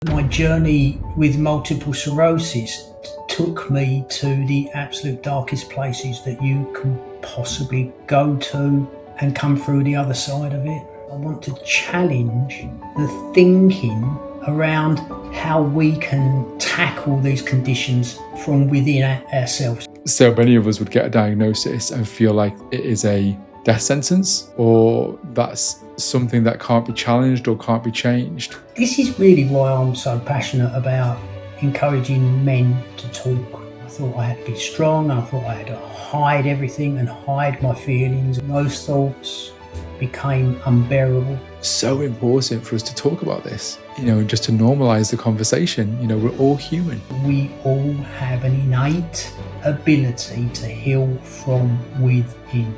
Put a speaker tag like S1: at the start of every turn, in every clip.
S1: My journey with multiple sclerosis took me to the absolute darkest places that you can possibly go to and come through the other side of it. I want to challenge the thinking around how we can tackle these conditions from within ourselves.
S2: So many of us would get a diagnosis and feel like it is a death sentence, or that's something that can't be challenged or can't be changed.
S1: This is really why I'm so passionate about encouraging men to talk. I thought I had to be strong, I thought I had to hide everything and hide my feelings. And those thoughts became unbearable.
S2: So important for us to talk about this, just to normalize the conversation. We're all human.
S1: We all have an innate ability to heal from within.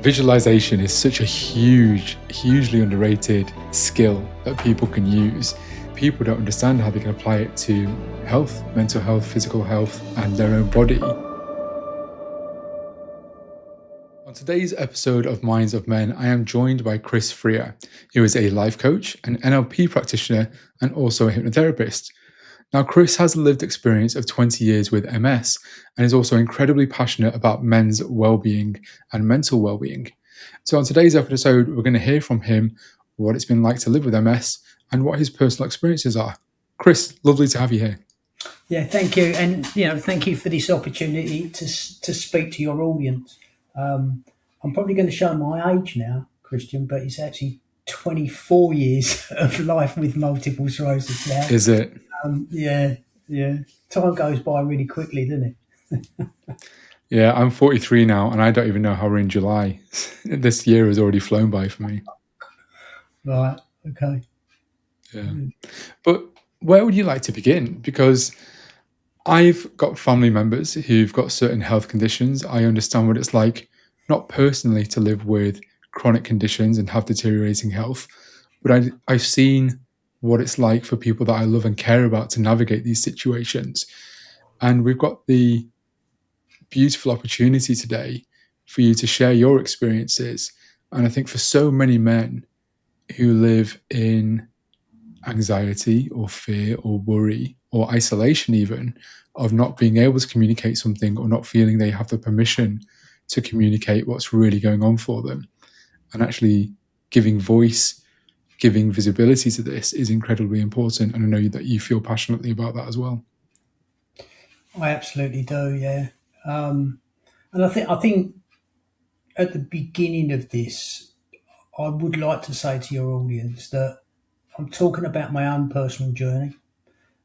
S2: Visualization is such a hugely underrated skill that people can use. People don't understand how they can apply it to health, mental health, physical health, and their own body. On today's episode of Minds of Men, I am joined by Chris Freer, who is a life coach, an NLP practitioner, and also a hypnotherapist. Now, Chris has a lived experience of 20 years with MS and is also incredibly passionate about men's well-being and mental well-being. So on today's episode, we're going to hear from him what it's been like to live with MS and what his personal experiences are. Chris, lovely to have you here.
S1: Yeah, thank you. And, thank you for this opportunity to speak to your audience. I'm probably going to show my age now, Christian, but it's actually 24 years of life with multiple sclerosis now.
S2: Is it?
S1: Yeah. Time goes by really quickly, doesn't it?
S2: Yeah, I'm 43 now, and I don't even know how we're in July. This year has already flown by for me.
S1: Right, okay.
S2: Yeah. But where would you like to begin? Because I've got family members who've got certain health conditions. I understand what it's like, not personally to live with chronic conditions and have deteriorating health, but I've seen what it's like for people that I love and care about to navigate these situations. And we've got the beautiful opportunity today for you to share your experiences. And I think for so many men who live in anxiety or fear or worry or isolation even of not being able to communicate something or not feeling they have the permission to communicate what's really going on for them, and actually giving voice, giving visibility to this is incredibly important. And I know that you feel passionately about that as well.
S1: I absolutely do, yeah. And I think at the beginning of this, I would like to say to your audience that I'm talking about my own personal journey.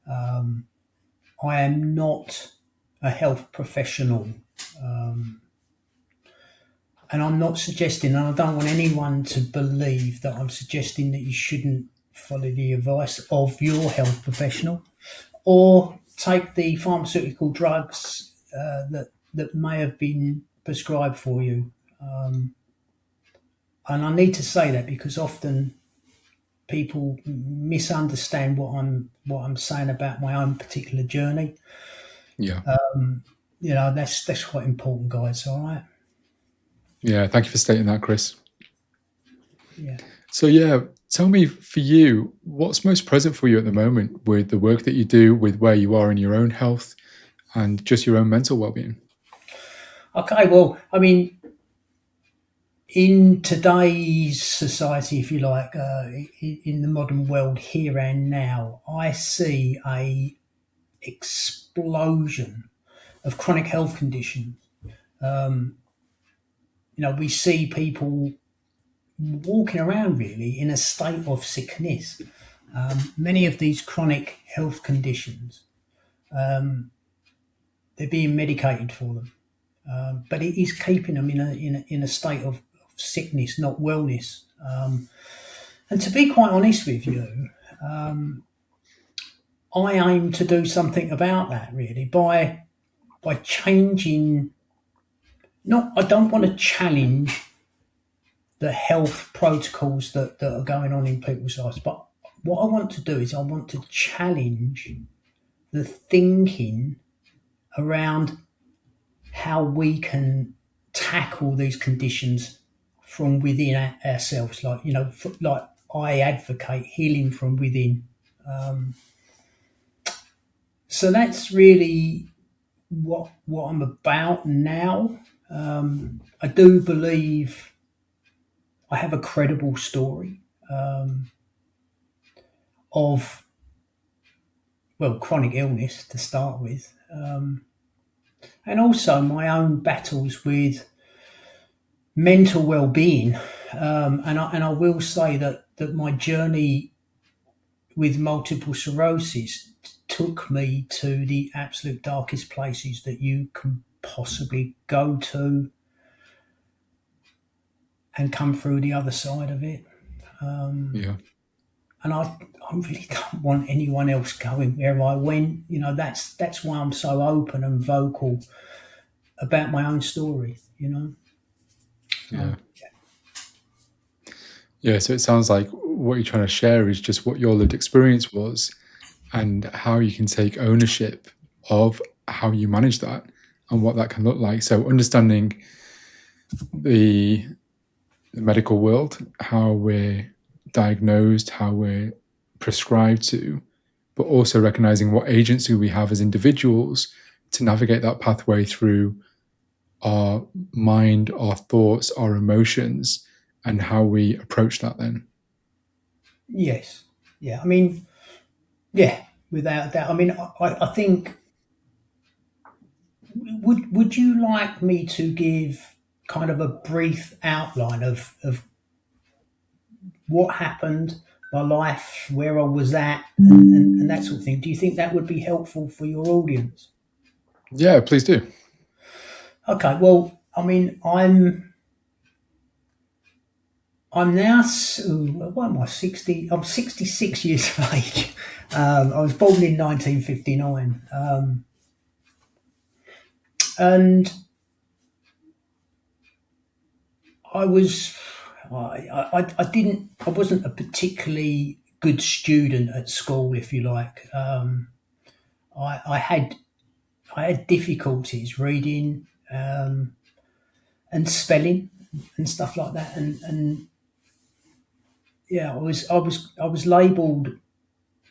S1: I am not a health professional, and I'm not suggesting, and I don't want anyone to believe that I'm suggesting that you shouldn't follow the advice of your health professional or take the pharmaceutical drugs that may have been prescribed for you. And I need to say that because often people misunderstand what I'm saying about my own particular journey.
S2: Yeah.
S1: That's quite important, guys. All right.
S2: Yeah. Thank you for stating that, Chris.
S1: Yeah.
S2: So tell me, for you, what's most present for you at the moment with the work that you do, with where you are in your own health and just your own mental well-being?
S1: Okay. Well, I mean, in today's society, if you like, in the modern world here and now, I see a explosion of chronic health conditions. We see people walking around really in a state of sickness. Many of these chronic health conditions, they're being medicated for them, but it is keeping them in a state of sickness, not wellness. And to be quite honest with you, I aim to do something about that really by changing. I don't want to challenge the health protocols that are going on in people's lives, but what I want to do is I want to challenge the thinking around how we can tackle these conditions from within ourselves. Like I advocate healing from within. So that's really what I'm about now. I do believe I have a credible story of, well, chronic illness to start with, and also my own battles with mental well-being. And I will say that my journey with multiple sclerosis took me to the absolute darkest places that you can possibly go to and come through the other side of it.
S2: Yeah.
S1: And I really don't want anyone else going where I went. That's why I'm so open and vocal about my own story.
S2: Yeah.
S1: So
S2: Yeah. So it sounds like what you're trying to share is just what your lived experience was and how you can take ownership of how you manage that and what that can look like. So understanding the medical world, how we're diagnosed, how we're prescribed to, but also recognizing what agency we have as individuals to navigate that pathway through our mind, our thoughts, our emotions, and how we approach that then.
S1: yes, yeah. I mean, yeah, without doubt. I mean, I think, would you like me to give kind of a brief outline of what happened, my life, where I was at, and that sort of thing? Do you think that would be helpful for your audience?
S2: Yeah, please do.
S1: Okay, well, I mean, I'm now, what am I, 60? I'm 66 years of age. I was born in 1959. And I was, I wasn't a particularly good student at school, if you like. I had difficulties reading and spelling and stuff like that. And yeah, I was labelled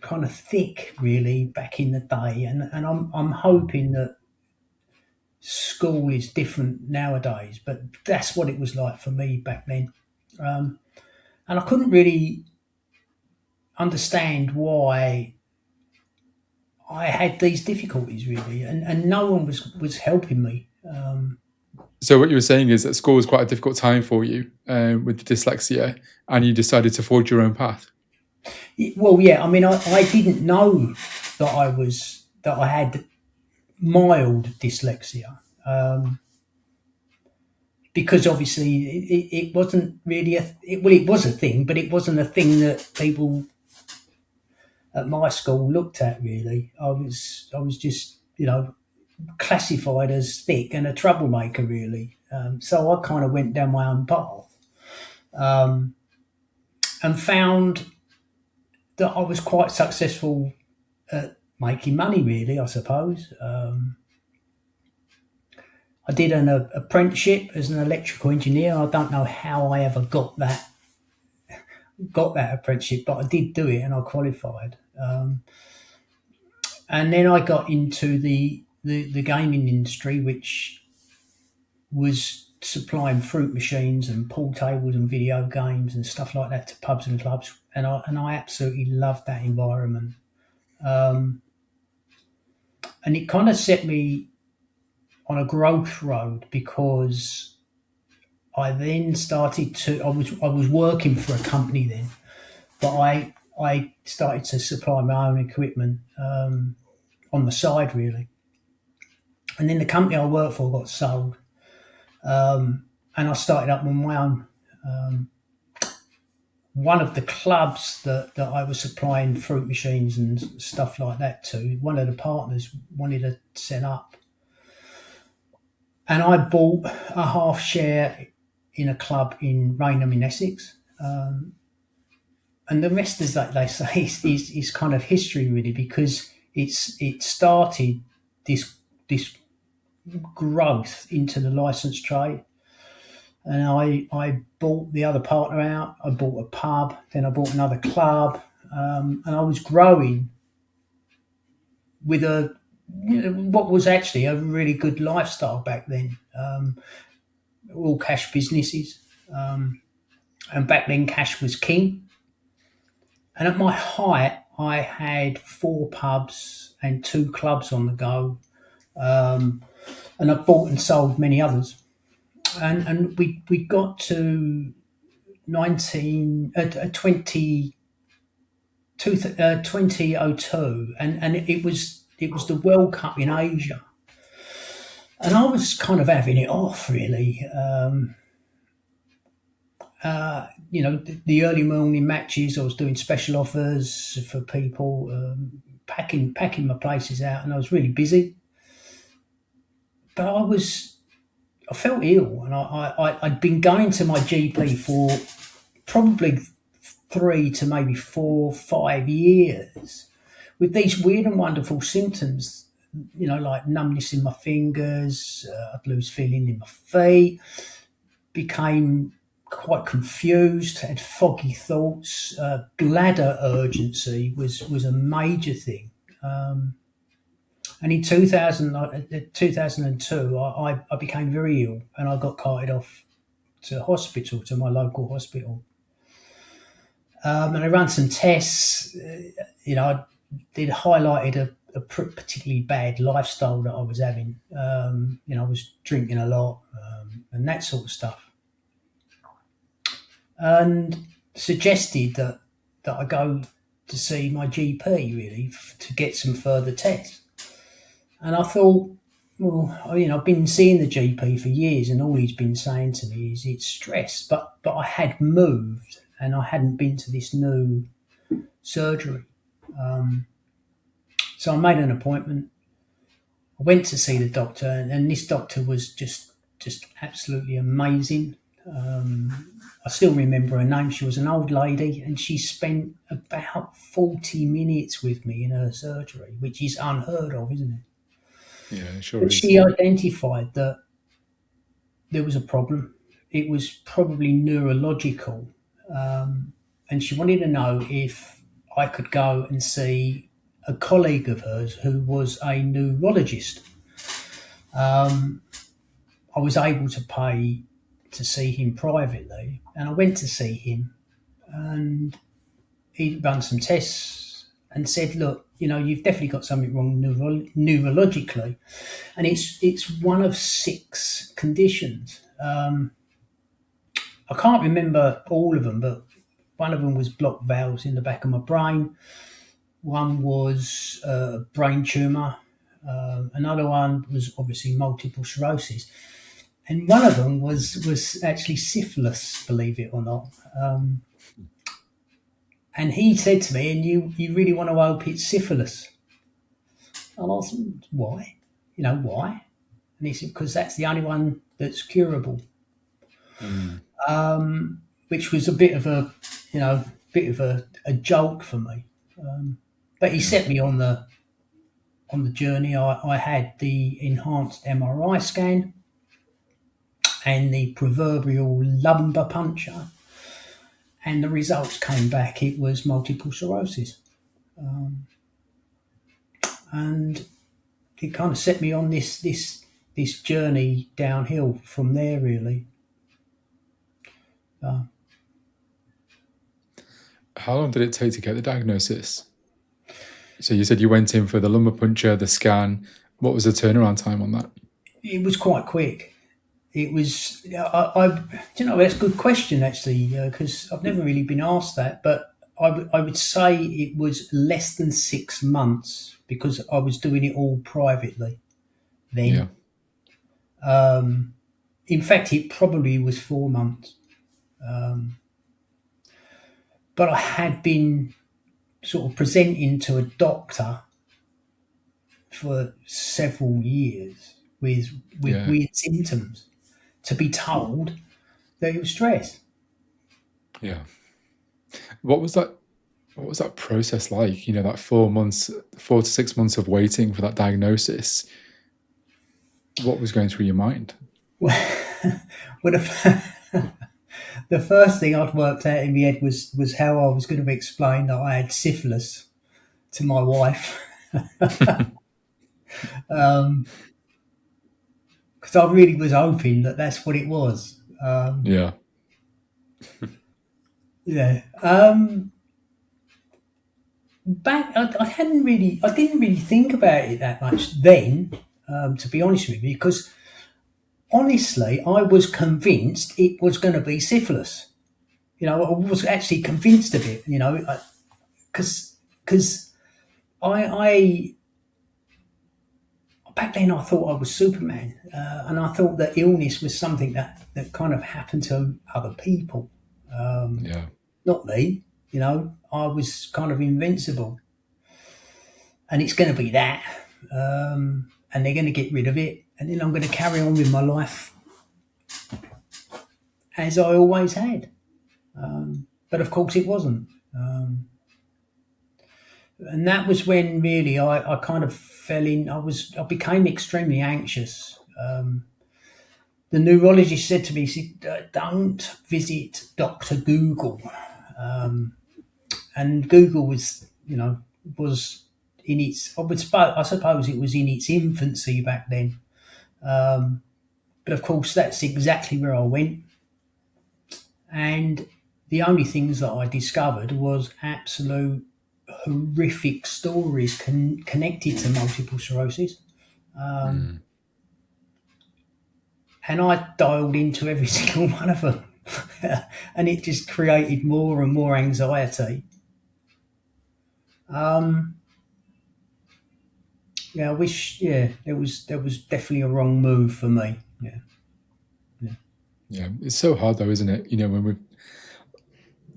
S1: kind of thick really back in the day, and I'm hoping that school is different nowadays, but that's what it was like for me back then. And I couldn't really understand why I had these difficulties really, and no one was helping me.
S2: So what you were saying is that school was quite a difficult time for you with dyslexia, and you decided to forge your own path.
S1: Well, yeah, I mean, I didn't know that I had mild dyslexia. Because obviously it wasn't really well, it was a thing, but it wasn't a thing that people at my school looked at really. I was just classified as thick and a troublemaker really. So I kind of went down my own path, and found that I was quite successful at making money really, I suppose. I did an apprenticeship as an electrical engineer. I don't know how I ever got that apprenticeship, but I did do it and I qualified. And then I got into the gaming industry, which was supplying fruit machines and pool tables and video games and stuff like that to pubs and clubs. And I absolutely loved that environment. And it kind of set me on a growth road because I then started to. I was working for a company then, but I started to supply my own equipment on the side really, and then the company I worked for got sold, and I started up on my own. One of the clubs that I was supplying fruit machines and stuff like that to, one of the partners wanted to set up, and I bought a half share in a club in Rainham in Essex. And the rest, as they say, is kind of history really, because it started this growth into the licensed trade. And I bought the other partner out. I bought a pub, then I bought another club, and I was growing with what was actually a really good lifestyle back then. All cash businesses, and back then cash was king. And at my height, I had 4 pubs and 2 clubs on the go, and I bought and sold many others. And we got to 2002, and it was the World Cup in Asia, and I was kind of having it off really. The early morning matches, I was doing special offers for people, packing my places out, and I was really busy. But I felt ill, and I'd been going to my GP for probably 3 to maybe 4, 5 years with these weird and wonderful symptoms, like numbness in my fingers, I'd lose feeling in my feet, became quite confused, had foggy thoughts, bladder urgency was a major thing. And in 2002, I became very ill, and I got carted off to my local hospital. And I ran some tests. They'd highlighted a particularly bad lifestyle that I was having. I was drinking a lot, and that sort of stuff, and suggested that I go to see my GP really to get some further tests. And I thought, well, I've been seeing the GP for years, and all he's been saying to me is it's stress. But I had moved, and I hadn't been to this new surgery. So I made an appointment. I went to see the doctor, and this doctor was just absolutely amazing. I still remember her name. She was an old lady, and she spent about 40 minutes with me in her surgery, which is unheard of, isn't it?
S2: Yeah, sure
S1: But
S2: is.
S1: she identified that there was a problem. It was probably neurological, and she wanted to know if I could go and see a colleague of hers who was a neurologist. I was able to pay to see him privately, and I went to see him, and he ran some tests and said, "Look, you've definitely got something wrong neurologically, and it's one of 6 conditions." I can't remember all of them, but one of them was blocked valves in the back of my brain. One was a brain tumour. Another one was obviously multiple sclerosis. And one of them was actually syphilis, believe it or not. And he said to me, "And you really want to hope it's syphilis?" And I said, "Why? Why?" And he said, "Because that's the only one that's curable." Which was a bit of a jolt for me. But he set me on the journey. I had the enhanced MRI scan and the proverbial lumbar puncture, and the results came back. It was multiple sclerosis, and it kind of set me on this journey downhill from there, really.
S2: How long did it take to get the diagnosis? So you said you went in for the lumbar puncture, the scan. What was the turnaround time on that?
S1: It was quite quick. It was, that's a good question actually, because I've never really been asked that, but I would say it was less than 6 months because I was doing it all privately then.
S2: Yeah.
S1: In fact, it probably was 4 months. But I had been sort of presenting to a doctor for several years with weird symptoms to be told that it was stress.
S2: Yeah. What was that process like? That 4 to 6 months of waiting for that diagnosis. What was going through your mind?
S1: Well, the first thing I'd worked out in my head was how I was going to explain that I had syphilis to my wife. Because I really was hoping that that's what it was.
S2: Yeah.
S1: Yeah. I didn't really think about it that much then, to be honest with you, because honestly, I was convinced it was going to be syphilis. I was actually convinced of it. Because I back then I thought I was Superman, and I thought that illness was something that kind of happened to other people,
S2: Yeah.
S1: not me. I was kind of invincible, and it's going to be that, and they're going to get rid of it, and then I'm going to carry on with my life as I always had. But of course, it wasn't. And that was when really I kind of fell in. I became extremely anxious. The neurologist said to me, he said, "Don't visit Doctor Google," and Google was in its. I suppose it was in its infancy back then. But of course, that's exactly where I went, and the only things that I discovered was absolute horrific stories connected to multiple sclerosis.
S2: Mm.
S1: And I dialed into every single one of them. And it just created more and more anxiety. Yeah, I wish. Yeah, there was definitely a wrong move for me. Yeah,
S2: Yeah. It's so hard though, isn't it? When we're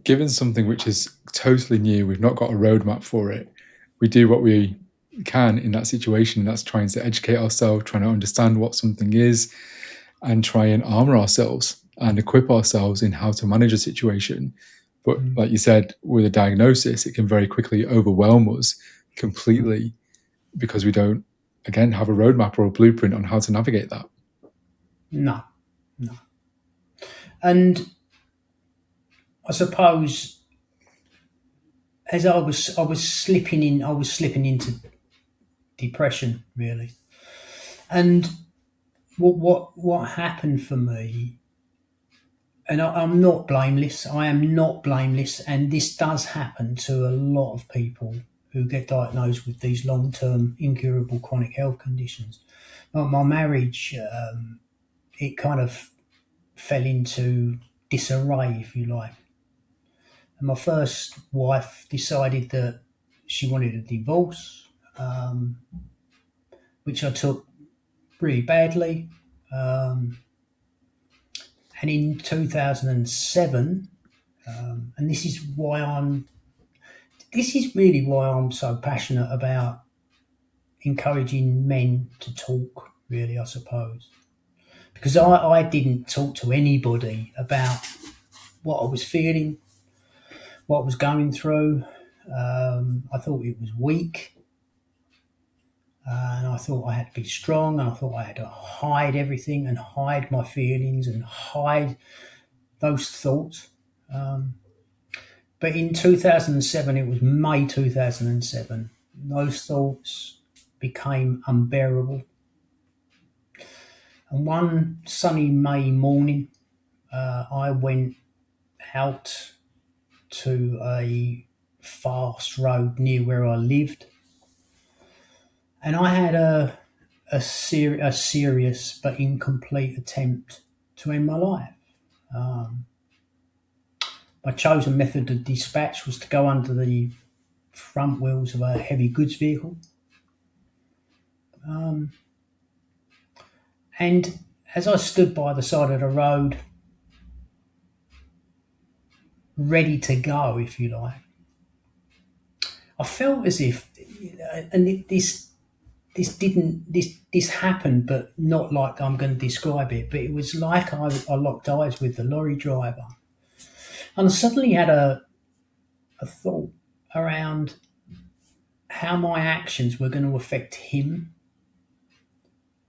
S2: given something which is totally new, we've not got a roadmap for it. We do what we can in that situation, and that's trying to educate ourselves, trying to understand what something is, and try and armor ourselves and equip ourselves in how to manage a situation. But like you said, with a diagnosis, it can very quickly overwhelm us completely because we don't, again, have a roadmap or a blueprint on how to navigate that.
S1: no, no. And I suppose as I was slipping into depression really. And what happened for me, and I'm not blameless. I am not blameless, and this does happen to a lot of people who get diagnosed with these long-term incurable chronic health conditions. My marriage, it kind of fell into disarray, if you like. And my first wife decided that she wanted a divorce, which I took really badly. And in 2007, and this is really why I'm so passionate about encouraging men to talk, really, I suppose. Because I didn't talk to anybody about what I was feeling, what I was going through. I thought it was weak, and I thought I had to be strong, and I thought I had to hide everything and hide my feelings and hide those thoughts. But in 2007, it was May 2007, those thoughts became unbearable. And one sunny May morning, I went out to a fast road near where I lived, and I had a serious but incomplete attempt to end my life. My chosen method of dispatch was to go under the front wheels of a heavy goods vehicle. And as I stood by the side of the road, ready to go, if you like, I felt as if, this happened, but not like I'm going to describe it. But it was like I locked eyes with the lorry driver, and I suddenly had a thought around how my actions were going to affect him,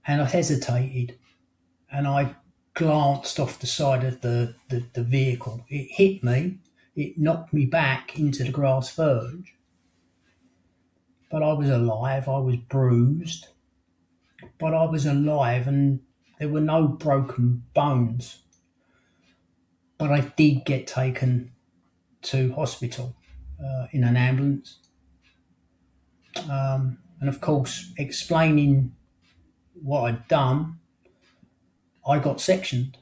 S1: and I hesitated, and I glanced off the side of the vehicle. It hit me. It knocked me back into the grass verge. but I was alive. I was bruised, but I was alive, and there were no broken bones. But I did get taken to hospital in an ambulance. And of course, explaining what I'd done, I got sectioned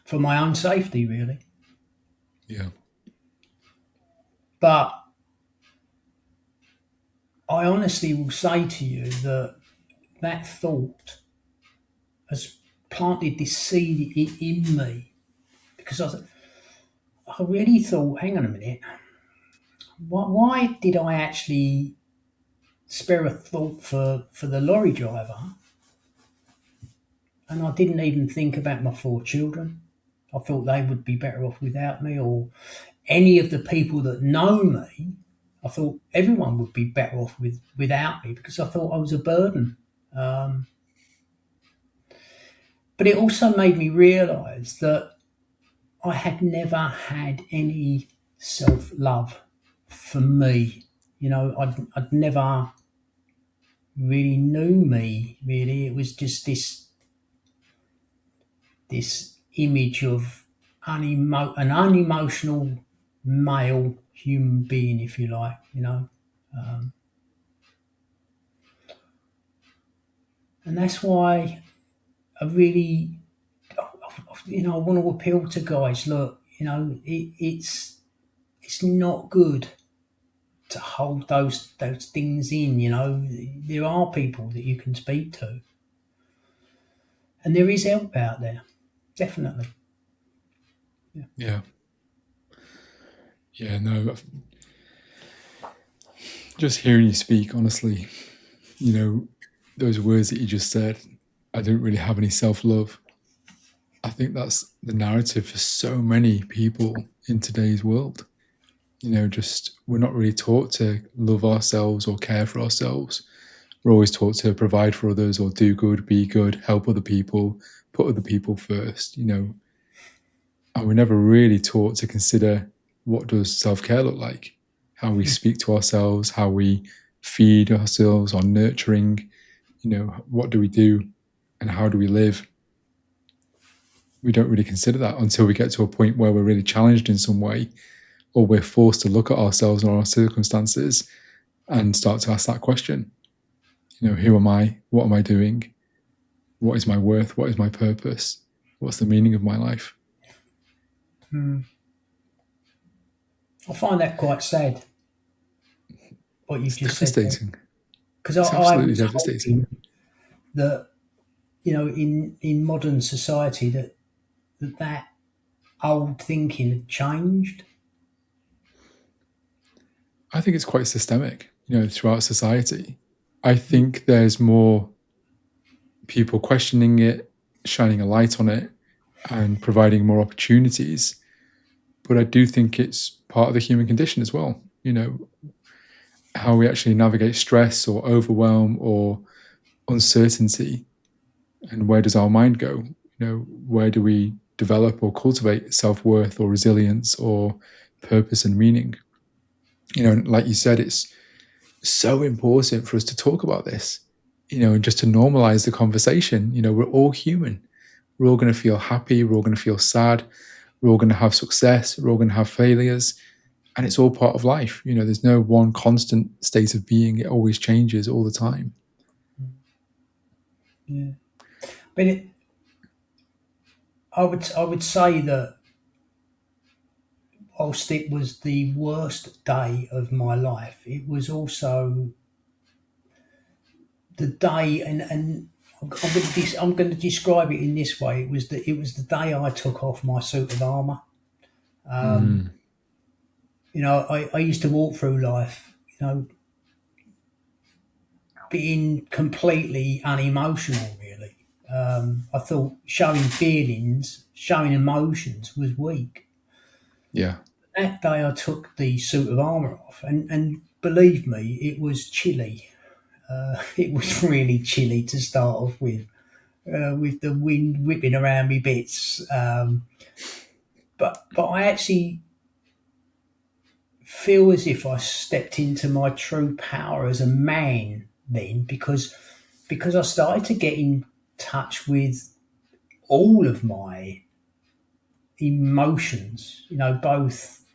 S1: for my own safety, really.
S2: Yeah.
S1: But I honestly will say to you that that thought has planted this seed in me, because I really thought, hang on a minute, why did I actually spare a thought for the lorry driver, and I didn't even think about my 4 children? I thought they would be better off without me, or any of the people that know me. I thought everyone would be better off without me, because I thought I was a burden. Um, but it also made me realise that I had never had any self love for me. I'd never really knew me. Really, it was just this image of an unemotional male human being, if you like. And that's why I really, I want to appeal to guys. Look, it's not good to hold those things in. There are people that you can speak to, and there is help out there, definitely.
S2: Yeah. Yeah. No, just hearing you speak, honestly, those words that you just said, I didn't really have any self love. I think that's the narrative for so many people in today's world. Just we're not really taught to love ourselves or care for ourselves. We're always taught to provide for others or do good, be good, help other people, put other people first, and we're never really taught to consider, what does self-care look like? How we speak to ourselves, how we feed ourselves, or nurturing, what do we do and how do we live? We don't really consider that until we get to a point where we're really challenged in some way, or we're forced to look at ourselves or our circumstances and start to ask that question. Who am I? What am I doing? What is my worth? What is my purpose? What's the meaning of my life?
S1: I find that quite sad, what you've
S2: It's
S1: just said there,
S2: devastating.
S1: because
S2: It's
S1: I
S2: absolutely
S1: was
S2: devastating.
S1: hoping that, in modern society, that old thinking had changed.
S2: I think it's quite systemic, throughout society. I think there's more people questioning it, shining a light on it, and providing more opportunities. But I do think it's part of the human condition as well. How we actually navigate stress or overwhelm or uncertainty, and where does our mind go? Where do we develop or cultivate self-worth or resilience or purpose and meaning? Like you said, it's so important for us to talk about this, and just to normalize the conversation. We're all human. We're all going to feel happy. We're all going to feel sad. We're all going to have success. We're all going to have failures. And it's all part of life. There's no one constant state of being. It always changes all the time.
S1: Yeah, but I would say that whilst it was the worst day of my life, it was also the day, and I'm going to describe it in this way. It was the day I took off my suit of armour.
S2: Mm,
S1: I used to walk through life, being completely unemotional. Really, I thought showing feelings, showing emotions was weak.
S2: yeah.
S1: That day, I took the suit of armour off, and believe me, it was chilly. It was really chilly to start off with the wind whipping around me bits. But I actually feel as if I stepped into my true power as a man then, because I started to get in touch with all of my emotions, both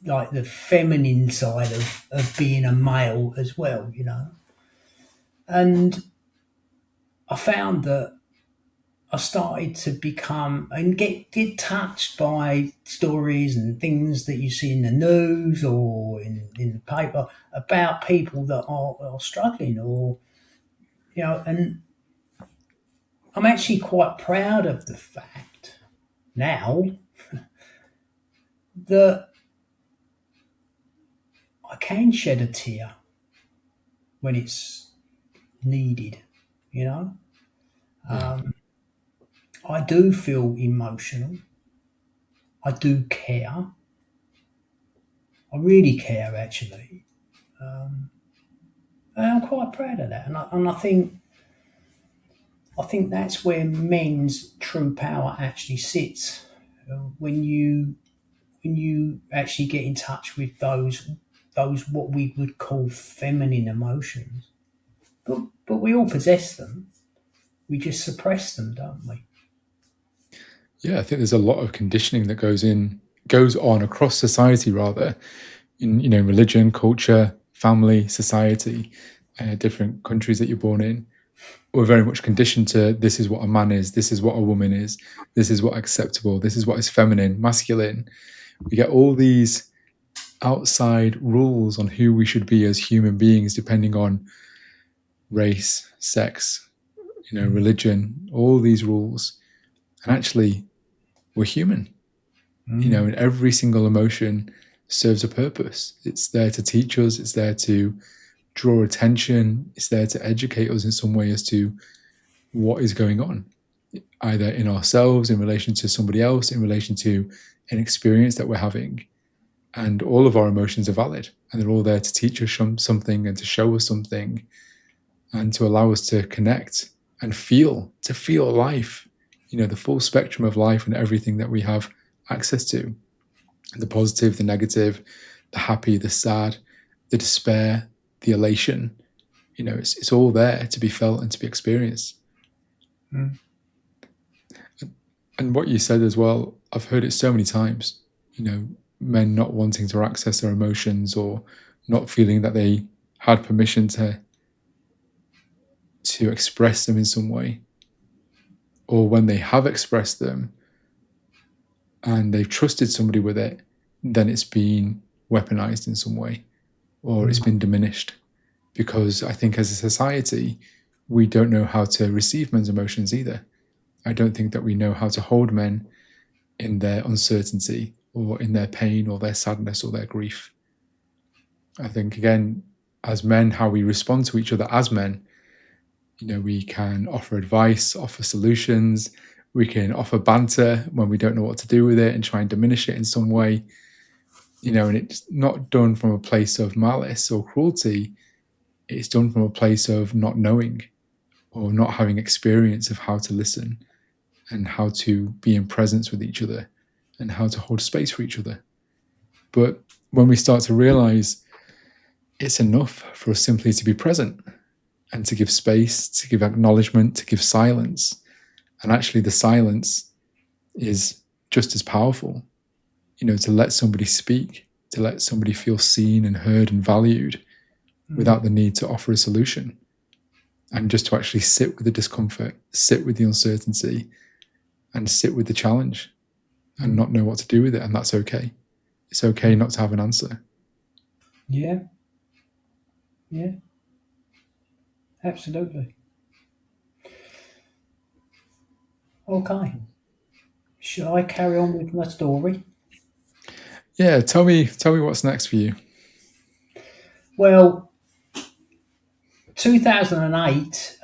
S1: like the feminine side of being a male as well, And I found that I started to become and get touched by stories and things that you see in the news or in the paper about people that are struggling, or and I'm actually quite proud of the fact now that I can shed a tear when it's needed, you know.
S2: Yeah.
S1: I do feel emotional. I do care. I really care, actually. And I'm quite proud of that. And I think that's where men's true power actually sits. When you actually get in touch with those what we would call feminine emotions. But we all possess them. We just suppress them, don't we?
S2: Yeah, I think there's a lot of conditioning that goes on across society, rather, in religion, culture, family, society, different countries that you're born in. We're very much conditioned to, this is what a man is, this is what a woman is, this is what acceptable, this is what is feminine, masculine. We get all these outside rules on who we should be as human beings, depending on race, sex, religion, all these rules. And actually, we're human.
S1: Mm.
S2: And every single emotion serves a purpose. It's there to teach us, it's there to draw attention, it's there to educate us in some way as to what is going on, either in ourselves, in relation to somebody else, in relation to an experience that we're having. And all of our emotions are valid, and they're all there to teach us something and to show us something and to allow us to connect and to feel life, the full spectrum of life and everything that we have access to, the positive, the negative, the happy, the sad, the despair, the elation. It's all there to be felt and to be experienced.
S1: Mm.
S2: And what you said as well, I've heard it so many times, men not wanting to access their emotions or not feeling that they had permission to express them in some way. Or when they have expressed them and they've trusted somebody with it, then it's been weaponized in some way or it's
S1: Mm.
S2: been diminished. Because I think as a society, we don't know how to receive men's emotions either. I don't think that we know how to hold men in their uncertainty or in their pain or their sadness or their grief. I think, again, as men, how we respond to each other as men, we can offer advice, offer solutions, we can offer banter when we don't know what to do with it and try and diminish it in some way, and it's not done from a place of malice or cruelty. It's done from a place of not knowing or not having experience of how to listen and how to be in presence with each other and how to hold space for each other. But when we start to realize it's enough for us simply to be present and to give space, to give acknowledgement, to give silence, and actually the silence is just as powerful, to let somebody speak, to let somebody feel seen and heard and valued without the need to offer a solution, and just to actually sit with the discomfort, sit with the uncertainty, and sit with the challenge and not know what to do with it. And that's okay. It's okay not to have an answer.
S1: Yeah. Yeah. Absolutely. Okay. Shall I carry on with my story?
S2: Yeah, tell me what's next for you.
S1: Well, 2008.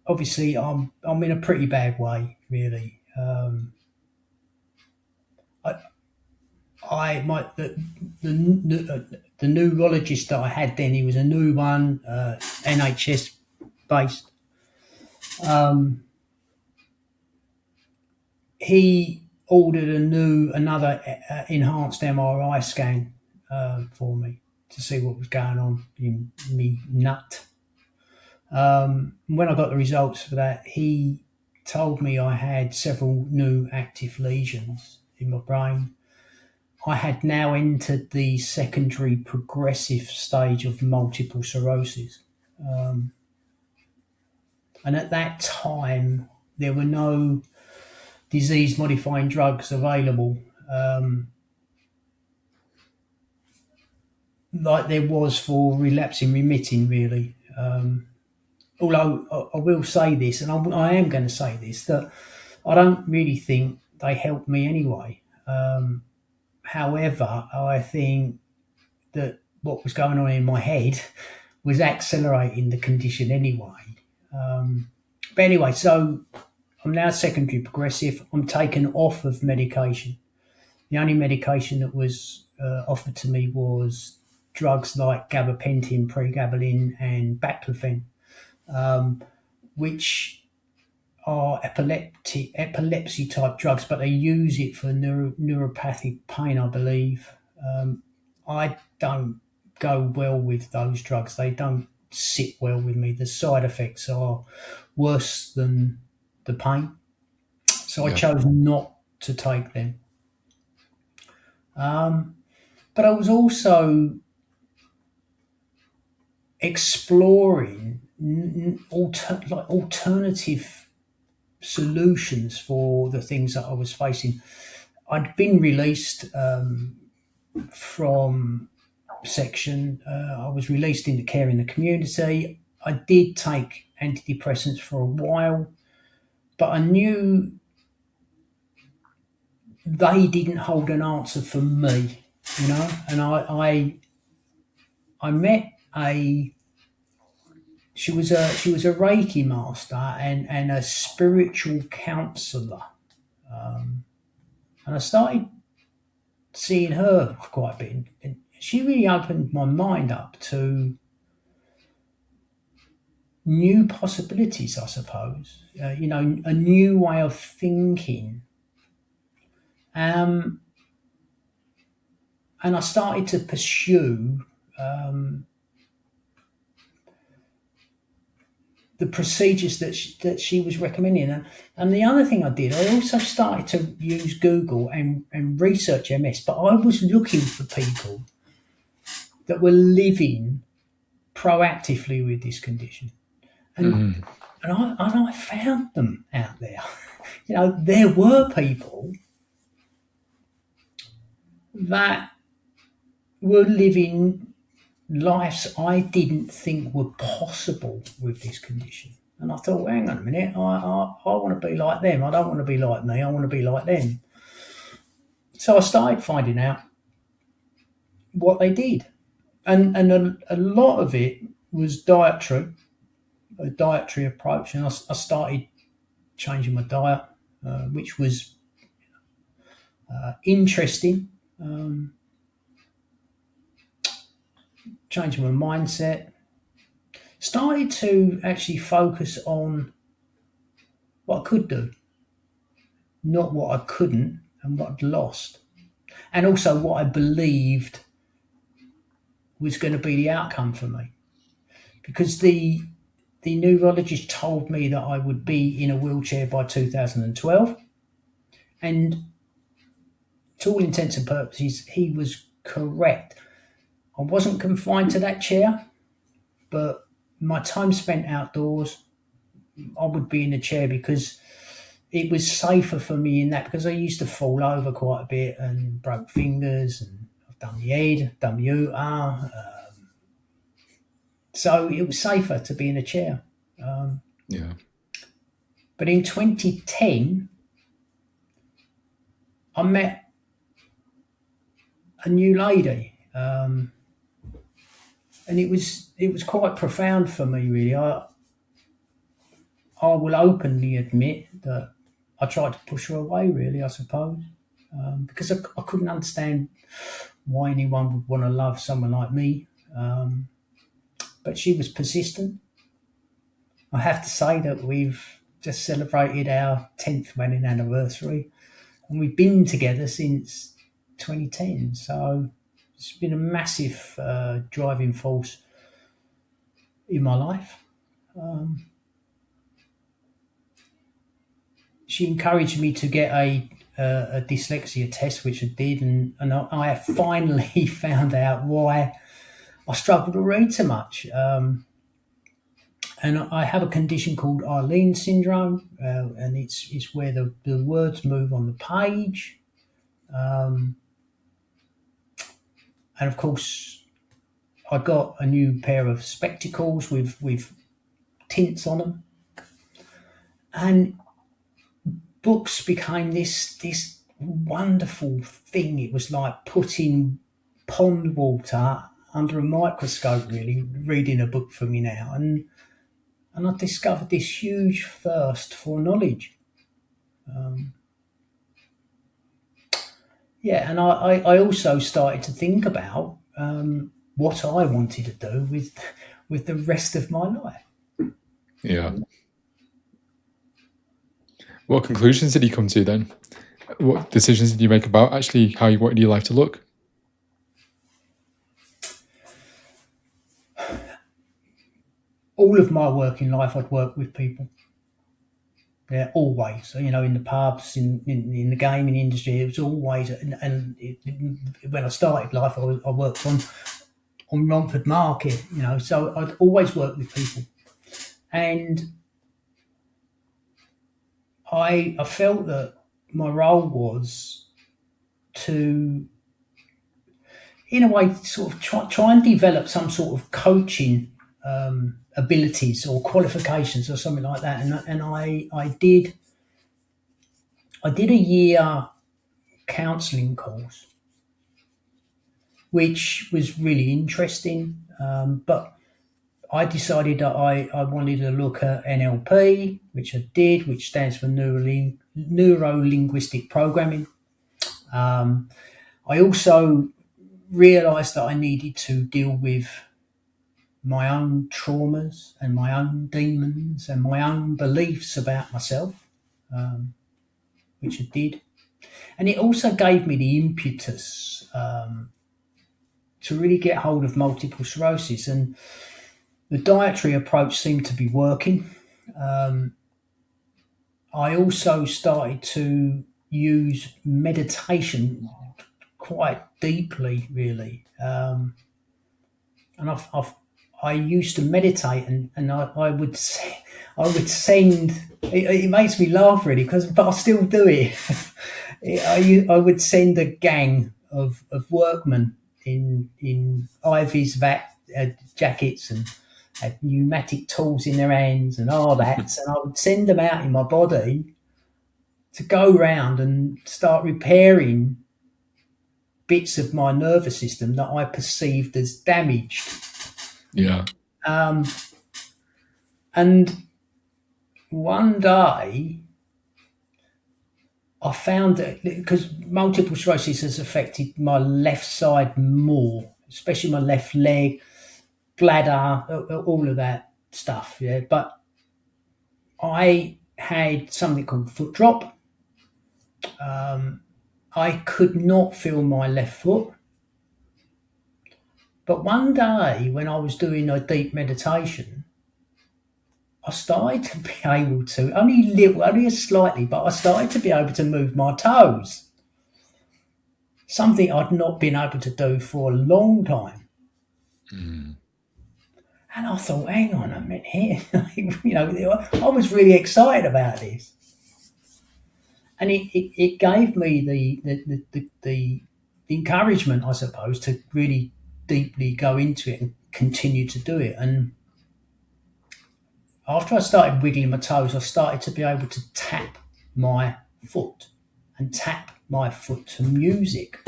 S1: Obviously, I'm in a pretty bad way, really. I, I my the neurologist that I had then, he was a new one, NHS based. He ordered another enhanced MRI scan for me to see what was going on in me nut. When I got the results for that, he told me I had several new active lesions in my brain. I had now entered the secondary progressive stage of multiple sclerosis. Um, and at that time, there were no disease modifying drugs available, like there was for relapsing remitting, really. Although I will say this, and I am going to say this, that I don't really think they helped me anyway. However, I think that what was going on in my head was accelerating the condition anyway. But anyway, so I'm now secondary progressive. I'm taken off of medication. The only medication that was offered to me was drugs like gabapentin, pregabalin, and baclofen, which are epilepsy type drugs, but they use it for neuropathic pain, I believe. I don't go well with those drugs. They don't sit well with me. The side effects are worse than the pain. So I
S2: Yeah.
S1: chose not to take them. But I was also exploring alternative solutions for the things that I was facing. I'd been released from section. I was released into care in the community. I did take antidepressants for a while, but I knew they didn't hold an answer for me, you know. And I met a she was a Reiki master and a spiritual counselor, and I started seeing her quite a bit, and she really opened my mind up to new possibilities, I suppose. A new way of thinking. Um, and I started to pursue the procedures that she was recommending. And the other thing I did, I also started to use Google and research MS, but I was looking for people that were living proactively with this condition. And
S2: Mhm.
S1: and I found them out there. There were people that were living lives I didn't think were possible with this condition. And I thought, hang on a minute, I want to be like them. I don't want to be like me. I want to be like them. So I started finding out what they did. And a lot of it was a dietary approach. And I started changing my diet, which was interesting. Changing my mindset. Started to actually focus on what I could do, not what I couldn't and what I'd lost. And also what I believed was going to be the outcome for me. Because the neurologist told me that I would be in a wheelchair by 2012. And to all intents and purposes, he was correct. I wasn't confined to that chair, but my time spent outdoors, I would be in a chair because it was safer for me in that, because I used to fall over quite a bit and broke fingers, and I've done the head, done the UR. So it was safer to be in a chair.
S2: Yeah.
S1: But in 2010, I met a new lady, and it was quite profound for me, really. I will openly admit that I tried to push her away, really, I suppose, because I couldn't understand why anyone would want to love someone like me. But she was persistent. I have to say that we've just celebrated our 10th wedding anniversary. and we've been together since 2010. So it's been a massive driving force in my life. She encouraged me to get a dyslexia test, which I did, and I finally found out why I struggle to read so much. And I have a condition called Eileen syndrome, and it's where the words move on the page. And of course, I got a new pair of spectacles with tints on them, and books became this wonderful thing. It was like putting pond water under a microscope, really, reading a book for me now. And I discovered this huge thirst for knowledge. And I also started to think about what I wanted to do with the rest of my life.
S2: Yeah. What conclusions did you come to then? What decisions did you make about actually how you wanted your life to look?
S1: All of my working life, I'd worked with people. Yeah, always. You know, in the pubs, in the gaming industry, it was always. When I started life, I worked on Romford Market. You know, so I'd always worked with people, and I felt that my role was to, in a way, sort of try and develop some sort of coaching abilities or qualifications or something like that. And I did a year counselling course, which was really interesting. But I decided that I wanted to look at NLP, which I did, which stands for neuro-linguistic programming. I also realised that I needed to deal with my own traumas and my own demons and my own beliefs about myself, which I did. And it also gave me the impetus to really get hold of multiple sclerosis. And the dietary approach seemed to be working. I also started to use meditation quite deeply, really. And I used to meditate, and I would send. It makes me laugh really, but I still do it. I would send a gang of workmen in Ivy's jackets and had pneumatic tools in their hands and all that, and I would send them out in my body to go round and start repairing bits of my nervous system that I perceived as damaged.
S2: Yeah.
S1: And one day I found that, because multiple sclerosis has affected my left side more, especially my left leg, bladder, all of that stuff. Yeah, but I had something called foot drop. I could not feel my left foot. But one day when I was doing a deep meditation, I started to be able to, only slightly, but I started to be able to move my toes. Something I'd not been able to do for a long time.
S2: Mm.
S1: And I thought, hang on a minute here. I was really excited about this. And it gave me the encouragement, I suppose, to really deeply go into it and continue to do it. And after I started wiggling my toes, I started to be able to tap my foot and tap my foot to music.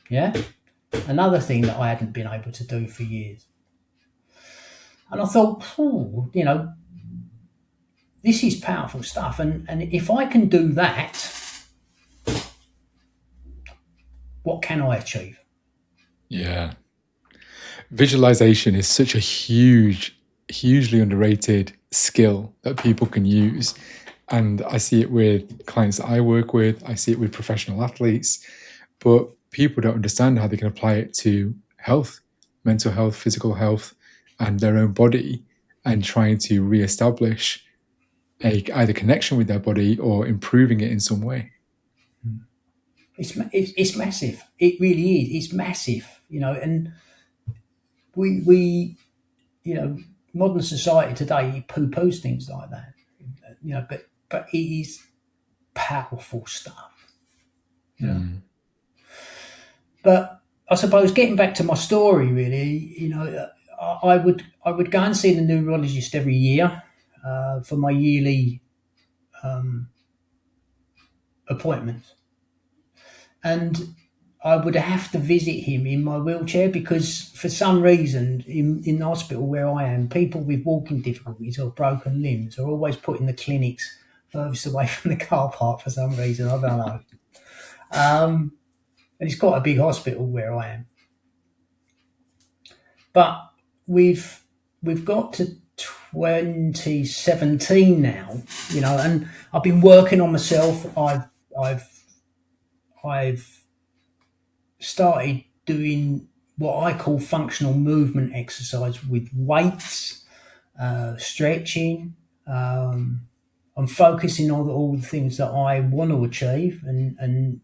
S1: Yeah? Another thing that I hadn't been able to do for years. And I thought, this is powerful stuff. And if I can do that, what can I achieve?
S2: Yeah. Visualization is such a hugely underrated skill that people can use. And I see it with clients that I work with. I see it with professional athletes. But people don't understand how they can apply it to health, mental health, physical health, and their own body, and trying to reestablish either connection with their body or improving it in some way.
S1: It's massive. It really is. It's massive, and we modern society today poo-poos things like that, but it is powerful stuff,
S2: Mm.
S1: But I suppose getting back to my story, really, I would go and see the neurologist every year for my yearly appointments, and I would have to visit him in my wheelchair because, for some reason, in the hospital where I am, people with walking difficulties or broken limbs are always put in the clinics furthest away from the car park for some reason. I don't know. And it's quite a big hospital where I am. But we've got to 2017 now, and I've been working on myself. I've started doing what I call functional movement exercise with weights, stretching. I'm focusing on all the things that I want to achieve, and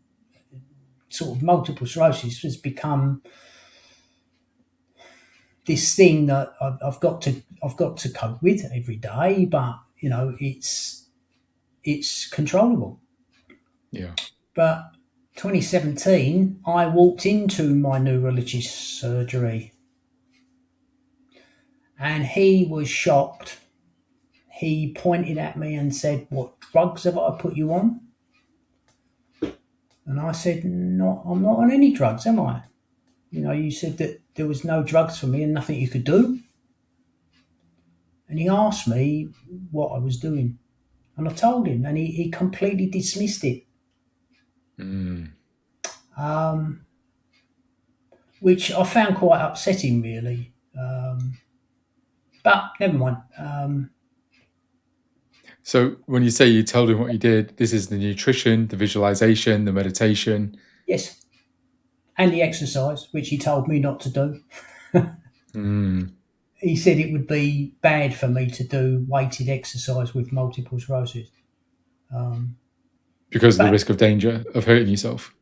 S1: sort of multiple sclerosis has become this thing that I've got to cope with every day, but it's controllable.
S2: Yeah.
S1: But 2017, I walked into my neurologist's surgery, and he was shocked. He pointed at me and said, "What drugs have I put you on?" And I said, "No, I'm not on any drugs, am I? You said that there was no drugs for me and nothing you could do." And he asked me what I was doing. And I told him, and he completely dismissed it,
S2: Mm.
S1: which I found quite upsetting, really. But never mind.
S2: So when you say you told him what you did, this is the nutrition, the visualization, the meditation.
S1: Yes, and the exercise, which he told me not to do.
S2: Mm.
S1: He said it would be bad for me to do weighted exercise with multiple sclerosis.
S2: Because of the
S1: But
S2: risk of danger of hurting yourself.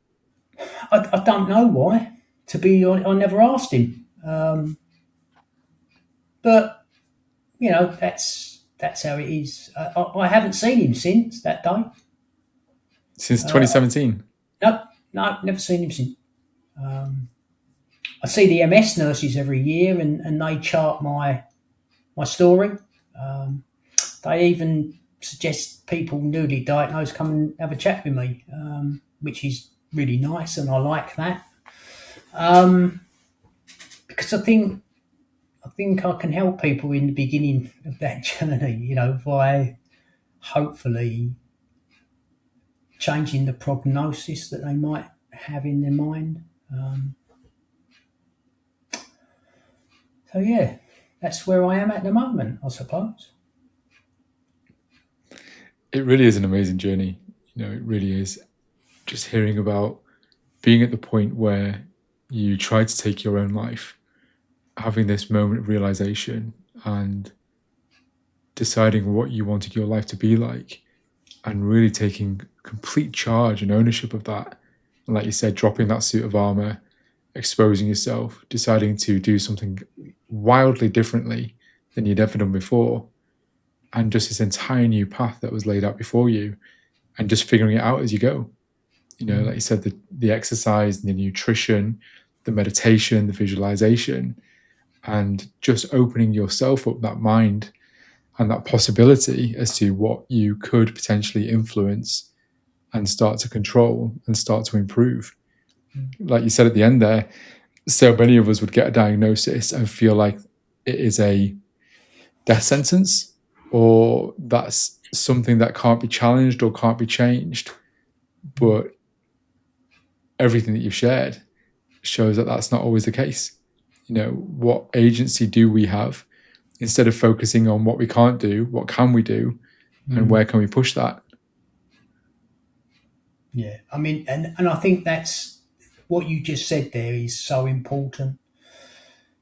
S1: I don't know why. To be honest, I never asked him. But that's how it is. I haven't seen him since that day.
S2: Since 2017?
S1: No, never seen him since. I see the MS nurses every year, and they chart my story. They even suggest people newly diagnosed come and have a chat with me, which is really nice, and I like that. Because I think I can help people in the beginning of that journey, by hopefully changing the prognosis that they might have in their mind. So yeah, that's where I am at the moment, I suppose.
S2: It really is an amazing journey. It really is. Just hearing about being at the point where you try to take your own life, having this moment of realization and deciding what you wanted your life to be like, and really taking complete charge and ownership of that. And like you said, dropping that suit of armor, exposing yourself, deciding to do something wildly differently than you'd ever done before, and just this entire new path that was laid out before you, and just figuring it out as you go. Like you said, the exercise, the nutrition, the meditation, the visualization, and just opening yourself up, that mind and that possibility as to what you could potentially influence and start to control and start to improve. Like you said at the end there, so many of us would get a diagnosis and feel like it is a death sentence, or that's something that can't be challenged or can't be changed. But everything that you've shared shows that that's not always the case. What agency do we have? Instead of focusing on what we can't do, what can we do? and where can we push that?
S1: Yeah, I mean, and I think that's what you just said there is so important,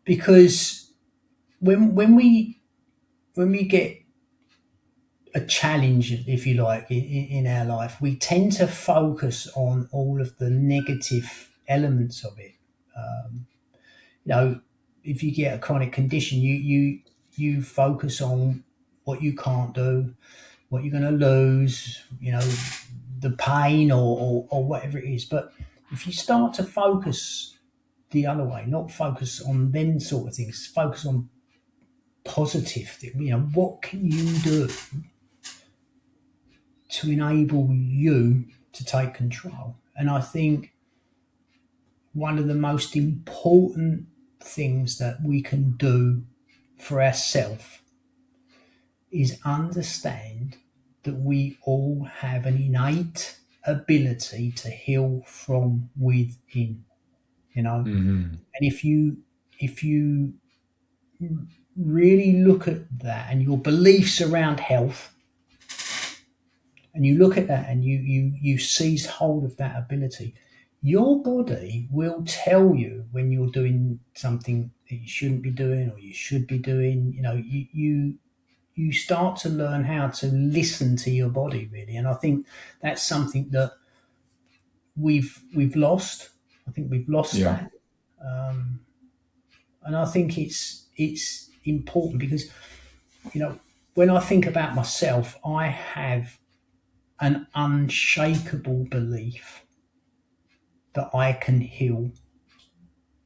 S1: because when we get a challenge, if you like, in our life, we tend to focus on all of the negative elements of it. You know, if you get a chronic condition, you focus on what you can't do, what you're going to lose, the pain or whatever it is. But if you start to focus the other way, not focus on them sort of things, focus on positive things. What can you do to enable you to take control? And I think one of the most important things that we can do for ourselves is understand that we all have an innate ability to heal from within.
S2: Mm-hmm.
S1: And if you really look at that and your beliefs around health, and you look at that and you seize hold of that ability, your body will tell you when you're doing something that you shouldn't be doing or you should be doing. You start to learn how to listen to your body, really. And I think that's something that we've lost. I think we've lost
S2: Yeah.
S1: that. And I think it's important because, when I think about myself, I have an unshakable belief that I can heal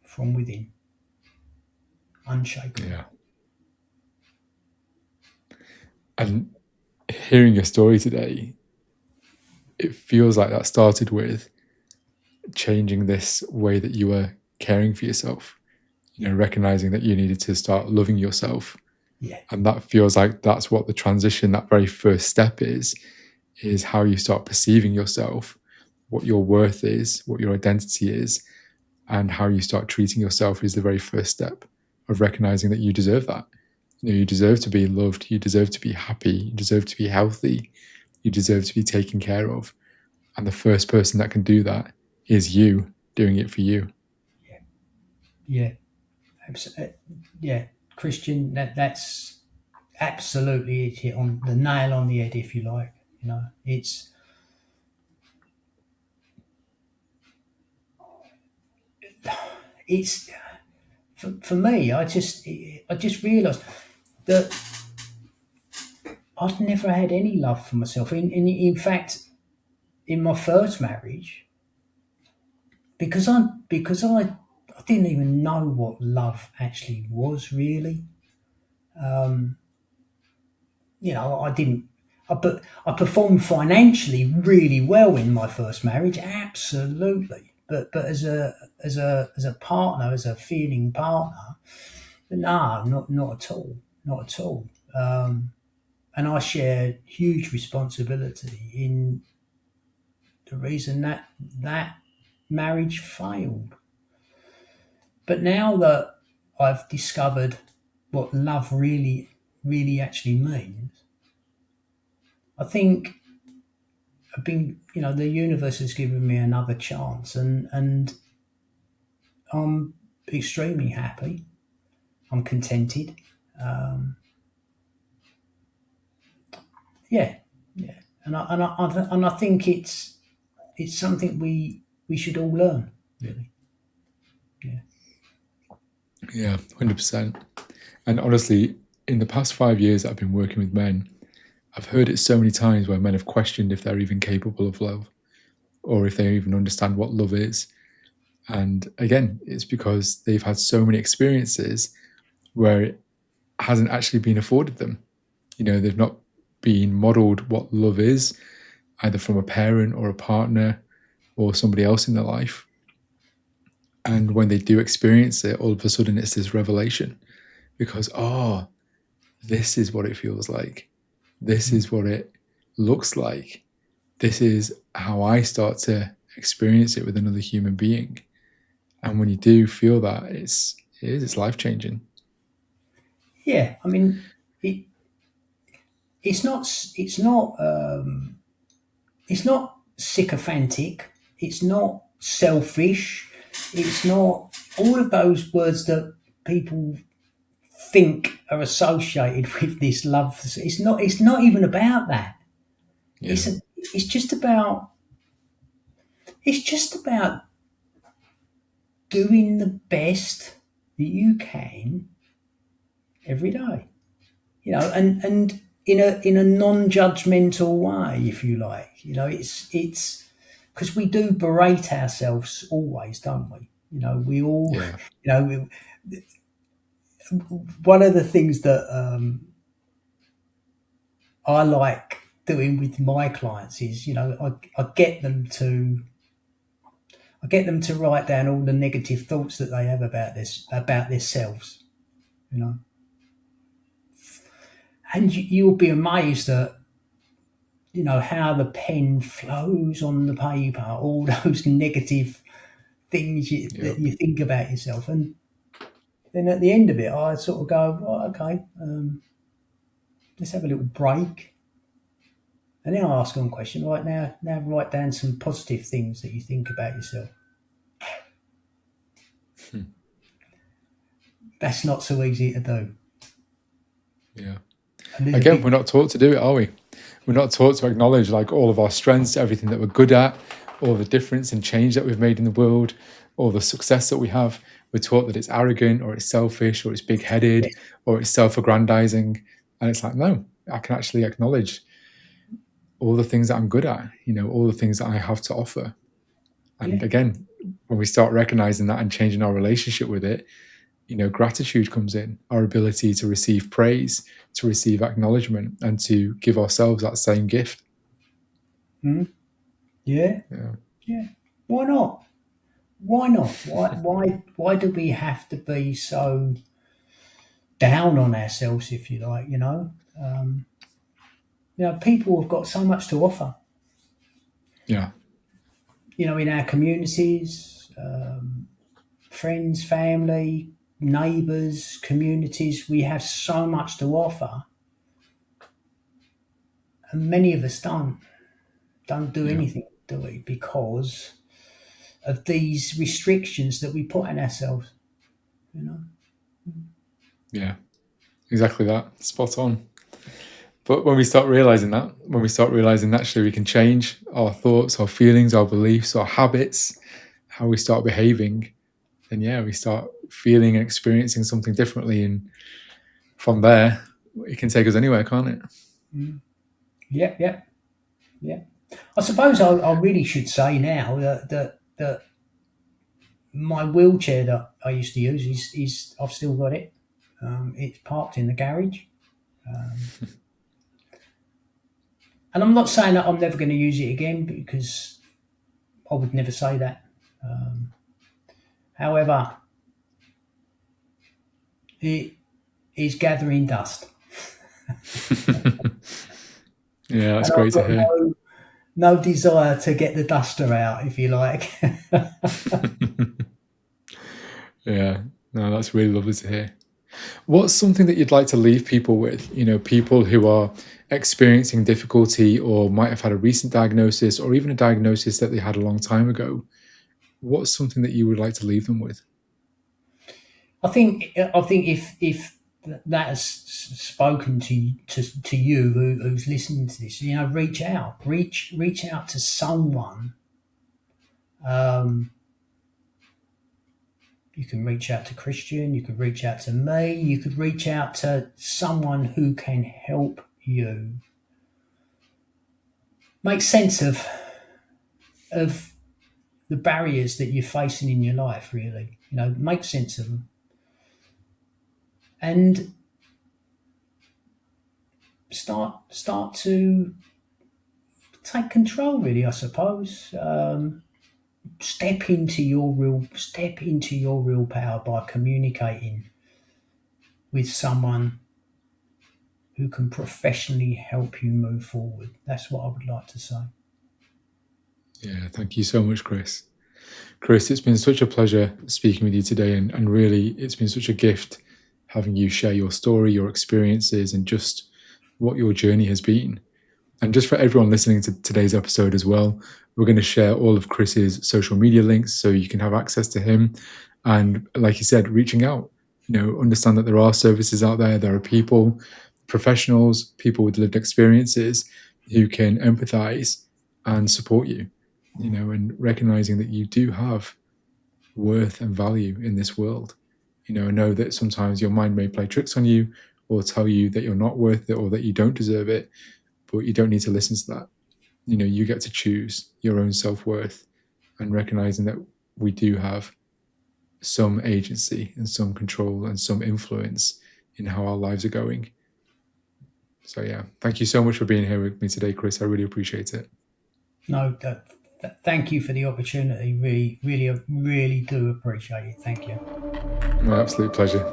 S1: from within. Unshakable.
S2: Yeah. And hearing your story today, it feels like that started with changing this way that you were caring for yourself, recognizing that you needed to start loving yourself.
S1: Yeah.
S2: And that feels like that's what the transition, that very first step is how you start perceiving yourself, what your worth is, what your identity is, and how you start treating yourself is the very first step of recognizing that you deserve that. You deserve to be loved, you deserve to be happy, you deserve to be healthy, you deserve to be taken care of. And the first person that can do that is you doing it for you.
S1: Yeah. Yeah. Christian, that's absolutely it, hit on the nail on the head, if you like. It's for me. I just realised that I'd never had any love for myself. In fact, in my first marriage, because I didn't even know what love actually was, really. I didn't. I performed financially really well in my first marriage, absolutely. But as a partner, as a feeling partner, no, not at all, not at all. And I share huge responsibility in the reason that marriage failed. But now that I've discovered what love really, really actually means, I think the universe has given me another chance, and I'm extremely happy. I'm contented. Um, yeah, yeah, and I think it's something we should all learn, really. Yeah,
S2: Yeah, 100%. And honestly, in the past 5 years that I've been working with men, I've heard it so many times where men have questioned if they're even capable of love or if they even understand what love is. And again, it's because they've had so many experiences where it hasn't actually been afforded them. They've not been modeled what love is, either from a parent or a partner or somebody else in their life. And when they do experience it, all of a sudden it's this revelation because, oh, this is what it feels like. This is what it looks like. This is how I start to experience it with another human being. And when you do feel that, it's life changing.
S1: yeah. I mean, it it's not it's not sycophantic, it's not selfish, it's not all of those words that people think are associated with this love. It's not even about that.
S2: Yeah.
S1: It's just about it's just about doing the best that you can every day. And in a non-judgmental way, if you like. It's because we do berate ourselves always, don't we? We all,
S2: Yeah.
S1: you know, we, one of the things that I like doing with my clients is, I get them to write down all the negative thoughts that they have about themselves, you know, and you'll be amazed at how the pen flows on the paper, all those negative things that
S2: Yep.
S1: you think about yourself, and then at the end of it, I sort of go, oh, okay, let's have a little break, and then I ask them a question. Right now, write down some positive things that you think about yourself.
S2: Hmm.
S1: That's not so easy to do.
S2: Yeah.
S1: And there's a
S2: Again,
S1: big
S2: we're not taught to do it, are we? We're not taught to acknowledge like all of our strengths, everything that we're good at, all the difference and change that we've made in the world, all the success that we have. We're taught that it's arrogant or it's selfish or it's big-headed
S1: yes,
S2: or it's self-aggrandizing. And it's like, no, I can actually acknowledge all the things that I'm good at, all the things that I have to offer. And
S1: yeah,
S2: again, when we start recognizing that and changing our relationship with it, gratitude comes in, our ability to receive praise, to receive acknowledgement, and to give ourselves that same gift.
S1: mm, yeah,
S2: Yeah.
S1: yeah. Why not? Why not? Why do we have to be so down on ourselves, if you like? People have got so much to offer.
S2: Yeah.
S1: In our communities, friends, family, neighbours, communities, we have so much to offer, and many of us don't do
S2: Yeah.
S1: anything, do we? Because of these restrictions that we put on ourselves. You know.
S2: Yeah. Exactly that. Spot on. But when we start realizing that, actually we can change our thoughts, our feelings, our beliefs, our habits, how we start behaving, then yeah, we start feeling and experiencing something differently. And from there, it can take us anywhere, can't it?
S1: Mm. Yeah, yeah, yeah. I suppose I really should say now that my wheelchair that I used to use is I've still got it. It's parked in the garage, um, and I'm not saying that I'm never going to use it again because I would never say that. Um, However, it is gathering dust,
S2: Yeah, that's
S1: and
S2: great
S1: I've
S2: to
S1: got
S2: hear.
S1: no desire to get the duster out, if you like.
S2: Yeah, no, that's really lovely to hear. What's something that you'd like to leave people with? People who are experiencing difficulty or might have had a recent diagnosis or even a diagnosis that they had a long time ago. What's something that you would like to leave them with?
S1: I think if that has spoken to you who's listening to this, reach out to someone. Um, you can reach out to Christian, you could reach out to me, you could reach out to someone who can help you make sense of the barriers that you're facing in your life. Really, make sense of them and start to take control. Really, I suppose. Step into your real power by communicating with someone who can professionally help you move forward. That's what I would like to say.
S2: Yeah, thank you so much, Chris. Chris, it's been such a pleasure speaking with you today, and really, it's been such a gift having you share your story, your experiences, and just what your journey has been. And just for everyone listening to today's episode as well, we're going to share all of Chris's social media links so you can have access to him. And like you said, reaching out, understand that there are services out there. There are people, professionals, people with lived experiences who can empathize and support you, and recognizing that you do have worth and value in this world. Know that sometimes your mind may play tricks on you or tell you that you're not worth it or that you don't deserve it, but you don't need to listen to that. You get to choose your own self-worth, and recognizing that we do have some agency and some control and some influence in how our lives are going. So yeah, thank you so much for being here with me today, Chris. I really appreciate it.
S1: No, thank you for the opportunity. Really, really, really do appreciate it. Thank you.
S2: My absolute pleasure.